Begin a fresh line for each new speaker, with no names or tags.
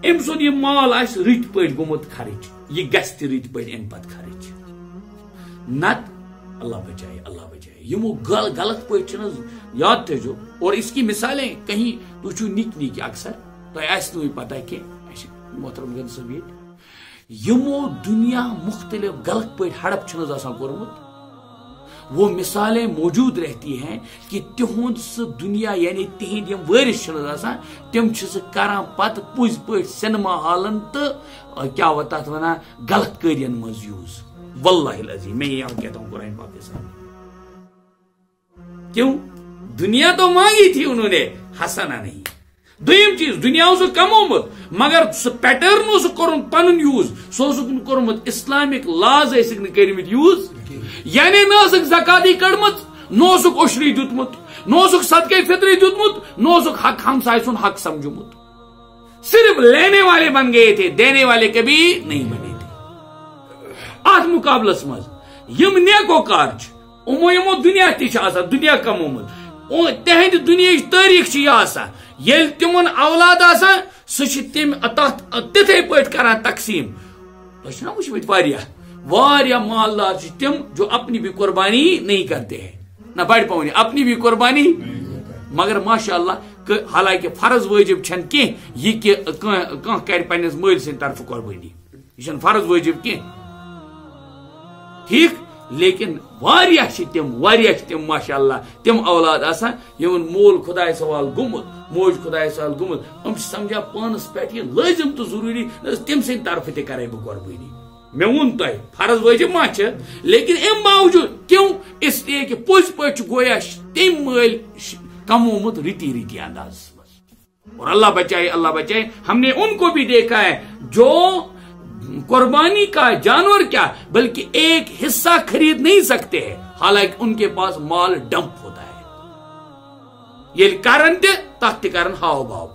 ام سن یہ مال آس رت پہ گومت خرچ یہ گھس تہ رت پہ ام پتہ خرچ نت اللہ بچائے یمو غلط پہ یاد تھو اور اس کی مثالیں کہیں تھی نک اکثر تہ پتہ کہ محترم گن صاحب یمو دنیا مختلف غلط پہ ہڑپ کورمت وہ مثالیں موجود رہتی ہیں کہ تہند سہ دنیا یعنی تہند یم وارث تم کران پتہ پز پہ سینما ہالن تو کیا تر ونان غلط قرین مز یوز واللہ العظیم میں یہ کہتا ہوں قرآن پاک کے سامنے کیوں دنیا تو مانگی تھی انہوں نے ہسنا نہیں دویم چیز دنیا کمومت مگر سہ پیٹرن کورمت پن یوز سہ کورمت اسلامک لاز کرمت یوز یعنی نہ زکاتی کڑمت نہ عشری دیتمت نہ صدقہ فطری دیتمت نہ حق ہمسائے سن حق سمجھمت صرف لینے والے بن گئے تھے دینے والے کبھی نہیں بنے تھے ات مقابلس مز یم نیکو کار یمو دنیا دنیا کمومت تہند دنیا تاریخ یہ یل تمن اولاد سہ تم تتھے پہ کران تقسیم تھی وچمت واریاہ مالدار تم جو اپنی بھی قربانی نہیں کرتے ہیں نہ بڑ پونی اپنی بھی قربانی مگر ماشاء اللہ حالانکہ فرض واجب چھن کی یہ کہ کر پنس مل سند طرف قربانی یہ فرض واجب کی ٹھیک لیکن واریاہ تم ماشاء اللہ تم اولاد آسان یمن مول خدائے سوال گومت موج خدائے سوال گومت سمجھا پانس پہ یہ لازم تو ضروری تم سند طرف تہ کرے بہ قربانی میں ون تہ فرض واجب ما لیکن ام باوجود کیوں اس لیے کہ پز پہ گویا تم مل کمومت ریتی انداز اور اللہ بچائے ہم نے ان کو بھی دیکھا ہے جو قربانی کا جانور کیا بلکہ ایک حصہ خرید نہیں سکتے ہیں حالانکہ ان کے پاس مال ڈمپ ہوتا ہے یہ کرن تہ تک تہ کرن ہاؤ باؤ